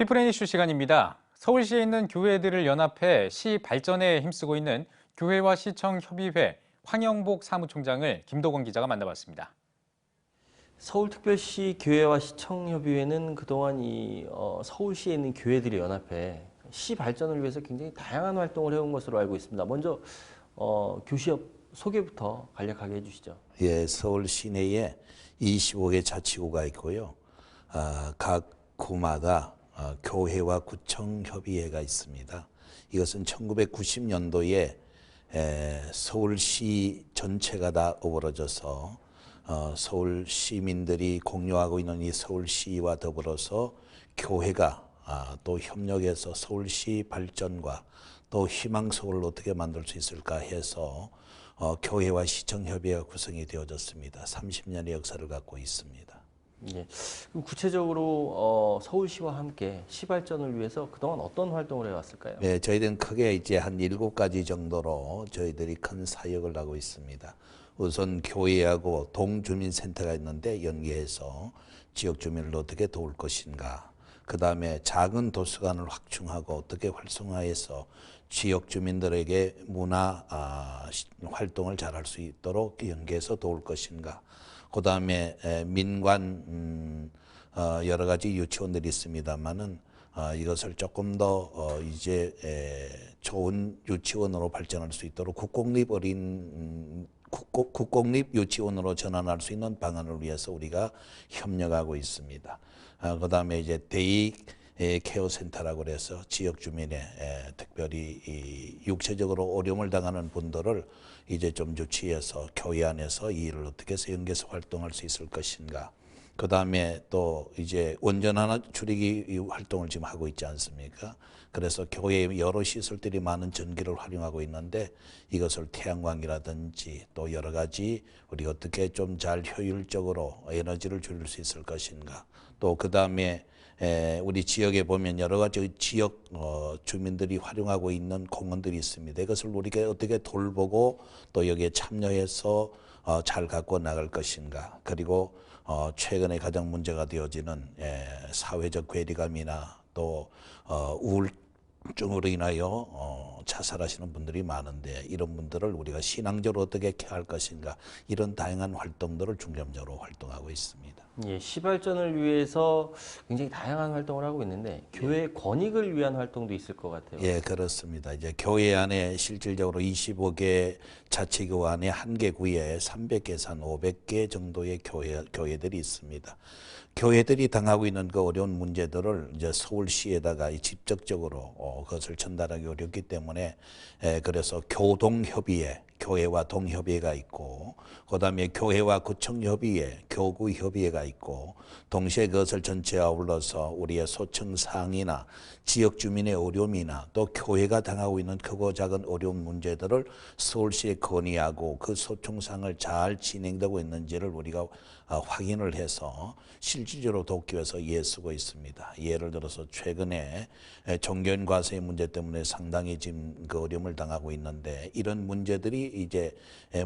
피플앤 이슈 시간입니다. 서울시에 있는 교회들을 연합해 시 발전에 힘쓰고 있는 교회와 시청 협의회 황영복 사무총장을 김도건 기자가 만나봤습니다. 서울특별시 교회와 시청협의회는 그동안 서울시에 있는 교회들이 연합해 시 발전을 위해서 굉장히 다양한 활동을 해온 것으로 알고 있습니다. 먼저 교시협 소개부터 간략하게 해주시죠. 예, 서울 시내에 25개 자치구가 있고요. 각 구마다 교회와 구청 협의회가 있습니다. 이것은 1990년도에 서울시 전체가 다 어우러져서 서울 시민들이 공유하고 있는 이 서울시와 더불어서 교회가 또 협력해서 서울시 발전과 또 희망 서울을 어떻게 만들 수 있을까 해서 교회와 시청 협의회가 구성이 되어졌습니다. 30년의 역사를 갖고 있습니다. 예. 그럼 구체적으로 서울시와 함께 시 발전을 위해서 그동안 어떤 활동을 해왔을까요? 네, 저희들은 크게 이제 한 7가지 정도로 저희들이 큰 사역을 하고 있습니다. 우선 교회하고 동주민센터가 있는데 연계해서 지역 주민을 어떻게 도울 것인가. 그 다음에 작은 도서관을 확충하고 어떻게 활성화해서 지역 주민들에게 문화 활동을 잘할 수 있도록 연계해서 도울 것인가. 그 다음에 민관 여러 가지 유치원들이 있습니다만은 이것을 조금 더 이제 좋은 유치원으로 발전할 수 있도록 국공립 유치원으로 전환할 수 있는 방안을 위해서 우리가 협력하고 있습니다. 그 다음에 이제 데이 케어 센터라고 그래서 지역 주민의 특별히 육체적으로 어려움을 당하는 분들을 이제 좀 유치해서 교회 안에서 이 일을 어떻게 해서 연계해서 활동할 수 있을 것인가. 그 다음에 또 이제 원전 하나 줄이기 활동을 지금 하고 있지 않습니까? 그래서 교회에 여러 시설들이 많은 전기를 활용하고 있는데 이것을 태양광이라든지 또 여러 가지 우리 어떻게 좀 잘 효율적으로 에너지를 줄일 수 있을 것인가. 또 그 다음에 우리 지역에 보면 여러 가지 지역 주민들이 활용하고 있는 공원들이 있습니다. 이것을 우리가 어떻게 돌보고 또 여기에 참여해서 잘 갖고 나갈 것인가. 그리고 최근에 가장 문제가 되어지는 사회적 괴리감이나 또 우울증으로 인하여 자살하시는 분들이 많은데 이런 분들을 우리가 신앙적으로 어떻게 케어할 것인가. 이런 다양한 활동들을 중점적으로 활동하고 있습니다. 예, 시 발전을 위해서 굉장히 다양한 활동을 하고 있는데 교회 권익을 위한 활동도 있을 것 같아요. 예, 그렇습니다. 이제 교회 안에 실질적으로 25개 자치구 안에 한 개 구에 300개에서 한 500개 정도의 교회들이 있습니다. 교회들이 당하고 있는 그 어려운 문제들을 이제 서울시에다가 직접적으로 그것을 전달하기 어렵기 때문에 그래서 교동협의회, 교회와 동협의회가 있고 그다음에 교회와 구청협의회, 교구협의회가 있고 동시에 그것을 전체 아울러서 우리의 소청사항이나 지역 주민의 어려움이나 또 교회가 당하고 있는 크고 작은 어려운 문제들을 서울시에 건의하고 그 소청사항을 잘 진행되고 있는지를 우리가 확인을 해서 실질적으로 돕기 위해서 애쓰고 있습니다. 예를 들어서 최근에 종교인 과세의 문제 때문에 상당히 지금 그 어려움을 당하고 있는데 이런 문제들이 이제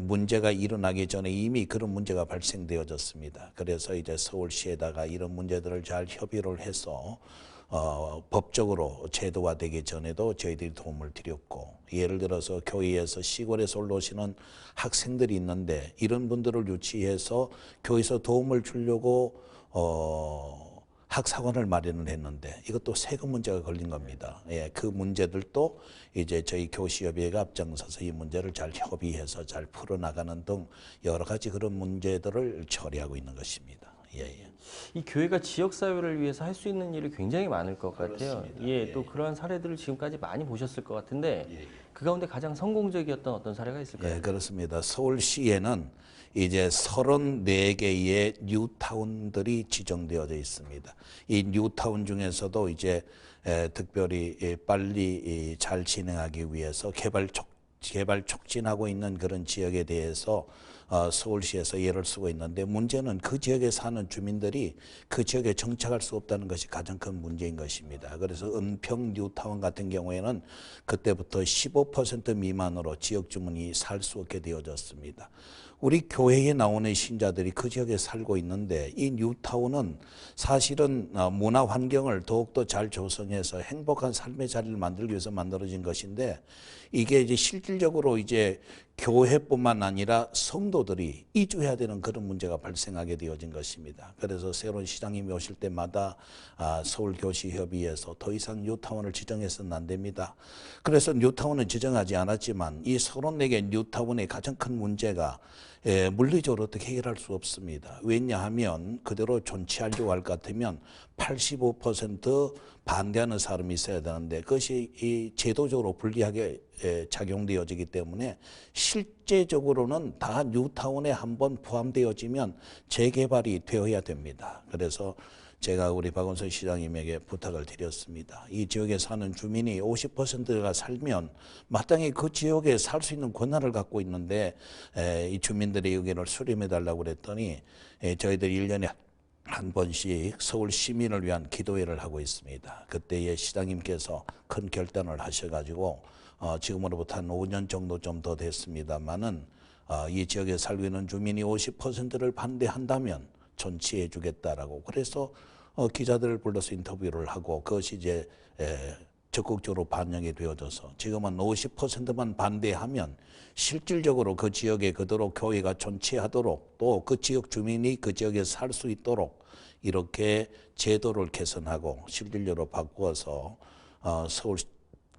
문제가 일어나기 전에 이미 그런 문제가 발생되어졌습니다. 그래서 이제 서울시에다가 이런 문제들을 잘 협의를 해서 법적으로 제도화되기 전에도 저희들이 도움을 드렸고 예를 들어서 교회에서 시골에서 올라오시는 학생들이 있는데 이런 분들을 유치해서 교회에서 도움을 주려고 학사관을 마련을 했는데 이것도 세금 문제가 걸린 겁니다. 예, 그 문제들도 이제 저희 교시협의회가 앞장서서 이 문제를 잘 협의해서 잘 풀어나가는 등 여러 가지 그런 문제들을 처리하고 있는 것입니다. 예, 예. 이 교회가 지역 사회를 위해서 할 수 있는 일이 굉장히 많을 것 같아요. 예, 또 그러한 사례들을 지금까지 많이 보셨을 것 같은데 그 가운데 가장 성공적이었던 어떤 사례가 있을까요? 예, 그렇습니다. 서울시에는 이제 34개의 뉴타운들이 지정되어져 있습니다. 이 뉴타운 중에서도 이제 특별히 빨리 잘 진행하기 위해서 개발 촉진하고 있는 그런 지역에 대해서 서울시에서 예를 쓰고 있는데 문제는 그 지역에 사는 주민들이 그 지역에 정착할 수 없다는 것이 가장 큰 문제인 것입니다. 그래서 은평 뉴타운 같은 경우에는 그때부터 15% 미만으로 지역 주민이 살 수 없게 되어졌습니다. 우리 교회에 나오는 신자들이 그 지역에 살고 있는데 이 뉴타운은 사실은 문화 환경을 더욱더 잘 조성해서 행복한 삶의 자리를 만들기 위해서 만들어진 것인데 이게 이제 실질적으로 이제 교회뿐만 아니라 성도들이 이주해야 되는 그런 문제가 발생하게 되어진 것입니다. 그래서 새로운 시장님이 오실 때마다 서울교시협의회에서 더 이상 뉴타운을 지정해서는 안 됩니다. 그래서 뉴타운은 지정하지 않았지만 이 34개 뉴타운의 가장 큰 문제가 물리적으로 어떻게 해결할 수 없습니다. 왜냐하면 그대로 존치하려고 할 것 같으면 85% 반대하는 사람이 있어야 되는데 그것이 이 제도적으로 불리하게 작용되어지기 때문에 실제적으로는 다 뉴타운에 한번 포함되어지면 재개발이 되어야 됩니다. 그래서 제가 우리 박원순 시장님에게 부탁을 드렸습니다. 이 지역에 사는 주민이 50%가 살면 마땅히 그 지역에 살 수 있는 권한을 갖고 있는데 이 주민들의 의견을 수렴해 달라고 그랬더니 저희들이 1년에 한 번씩 서울 시민을 위한 기도회를 하고 있습니다. 그때에 시장님께서 큰 결단을 하셔가지고 지금으로부터 한 5년 정도 좀 더 됐습니다만은 이 지역에 살고 있는 주민이 50%를 반대한다면 존치해 주겠다라고 그래서 기자들을 불러서 인터뷰를 하고 그것이 이제 적극적으로 반영이 되어져서 지금은 50%만 반대하면 실질적으로 그 지역에 그대로 교회가 존치하도록 또 그 지역 주민이 그 지역에 살 수 있도록 이렇게 제도를 개선하고 실질적으로 바꾸어서 서울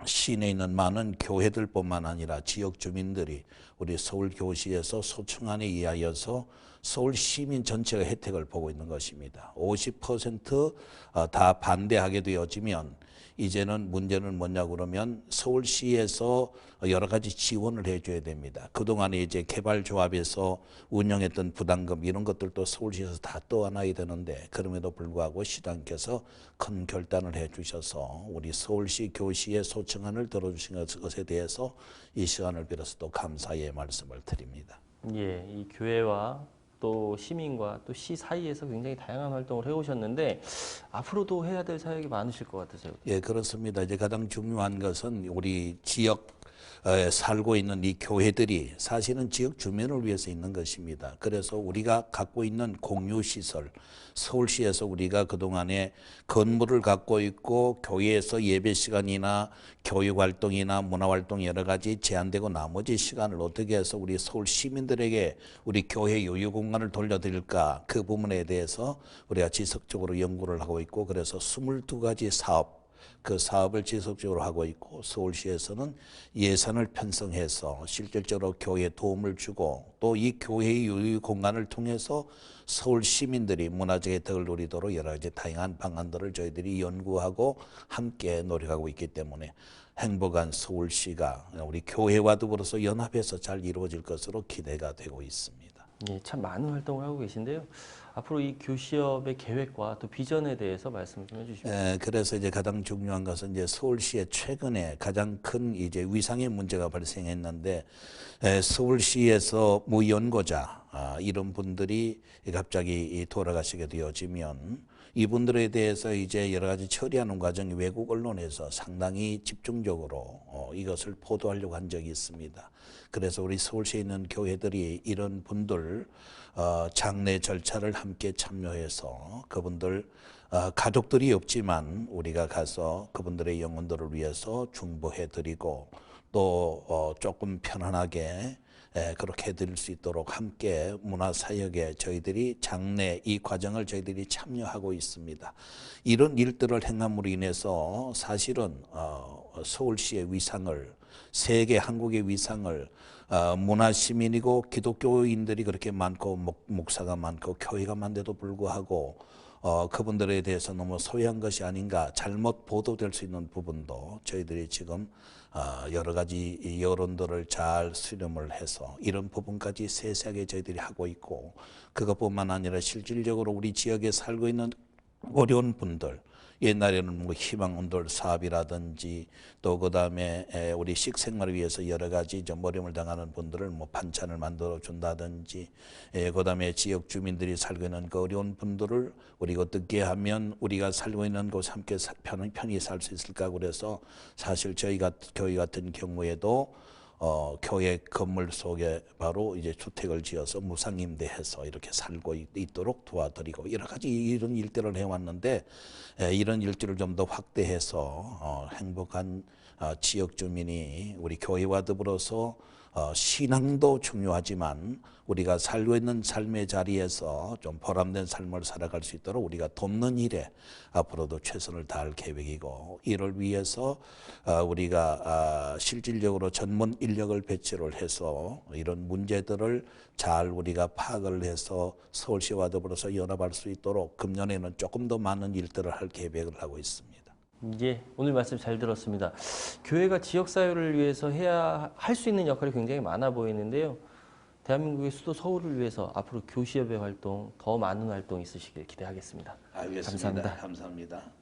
시내에 있는 많은 교회들뿐만 아니라 지역 주민들이 우리 서울교시에서 소청안에 의하여서 서울 시민 전체가 혜택을 보고 있는 것입니다. 50% 반대하게 되어지면 이제는 문제는 뭐냐고 그러면 서울시에서 여러 가지 지원을 해줘야 됩니다. 그동안에 이제 개발조합에서 운영했던 부담금 이런 것들도 서울시에서 다 떠안아야 되는데 그럼에도 불구하고 시장께서 큰 결단을 해주셔서 우리 서울시 교시의 소청안을 들어주신 것에 대해서 이 시간을 빌어서 또 감사의 말씀을 드립니다. 예, 이 교회와 또 시민과 또 시 사이에서 굉장히 다양한 활동을 해오셨는데 앞으로도 해야 될 사역이 많으실 것 같으세요? 예, 그렇습니다. 이제 가장 중요한 것은 우리 지역 살고 있는 이 교회들이 사실은 지역 주민을 위해서 있는 것입니다. 그래서 우리가 갖고 있는 공유시설, 서울시에서 우리가 그동안에 건물을 갖고 있고 교회에서 예배 시간이나 교육활동이나 문화활동 여러 가지 제한되고 나머지 시간을 어떻게 해서 우리 서울 시민들에게 우리 교회 요유 공간을 돌려드릴까 그 부분에 대해서 우리가 지속적으로 연구를 하고 있고 그래서 22가지 사업 그 사업을 지속적으로 하고 있고 서울시에서는 예산을 편성해서 실질적으로 교회에 도움을 주고 또 이 교회의 유유 공간을 통해서 서울 시민들이 문화적 혜택을 누리도록 여러 가지 다양한 방안들을 저희들이 연구하고 함께 노력하고 있기 때문에 행복한 서울시가 우리 교회와 더불어서 연합해서 잘 이루어질 것으로 기대가 되고 있습니다. 예, 참 많은 활동을 하고 계신데요. 앞으로 이 교시협의 계획과 또 비전에 대해서 말씀 좀 해주시면. 그래서 이제 가장 중요한 것은 이제 서울시에 최근에 가장 큰 이제 위상의 문제가 발생했는데 서울시에서 모 연고자 이런 분들이 갑자기 돌아가시게 되어지면 이분들에 대해서 이제 여러 가지 처리하는 과정이 외국 언론에서 상당히 집중적으로 이것을 보도하려고 한 적이 있습니다. 그래서 우리 서울시에 있는 교회들이 이런 분들 장례 절차를 함께 참여해서 그분들 가족들이 없지만 우리가 가서 그분들의 영혼들을 위해서 중보해드리고 또 조금 편안하게 그렇게 해드릴 수 있도록 함께 문화사역에 저희들이 장례 이 과정을 저희들이 참여하고 있습니다. 이런 일들을 행함으로 인해서 사실은 서울시의 위상을 세계 한국의 위상을 문화시민이고 기독교인들이 그렇게 많고 목사가 많고 교회가 많은데도 불구하고 그분들에 대해서 너무 소외한 것이 아닌가 잘못 보도될 수 있는 부분도 저희들이 지금 여러 가지 여론들을 잘 수렴을 해서 이런 부분까지 세세하게 저희들이 하고 있고 그것뿐만 아니라 실질적으로 우리 지역에 살고 있는 어려운 분들 옛날에는 뭐 희망운동 사업이라든지 또 그다음에 우리 식생활을 위해서 여러 가지 좀 어려움을 당하는 분들을 뭐 반찬을 만들어 준다든지 그다음에 지역 주민들이 살고 있는 그 어려운 분들을 우리가 어떻게 하면 우리가 살고 있는 곳 함께 편히 살 수 있을까 그래서 사실 저희가 교회 같은 경우에도 교회 건물 속에 바로 이제 주택을 지어서 무상임대해서 이렇게 살고 있도록 도와드리고 여러 가지 이런 일들을 해왔는데 이런 일들을 좀 더 확대해서 행복한 지역 주민이 우리 교회와 더불어서 신앙도 중요하지만 우리가 살고 있는 삶의 자리에서 좀 보람된 삶을 살아갈 수 있도록 우리가 돕는 일에 앞으로도 최선을 다할 계획이고 이를 위해서 우리가 실질적으로 전문 인력을 배치를 해서 이런 문제들을 잘 우리가 파악을 해서 서울시와 더불어서 연합할 수 있도록 금년에는 조금 더 많은 일들을 할 계획을 하고 있습니다. 예, 오늘 말씀 잘 들었습니다. 교회가 지역사회를 위해서 해야 할 수 있는 역할이 굉장히 많아 보이는데요. 대한민국의 수도 서울을 위해서 앞으로 교시협의 활동, 더 많은 활동 있으시길 기대하겠습니다. 알겠습니다. 감사합니다. 감사합니다.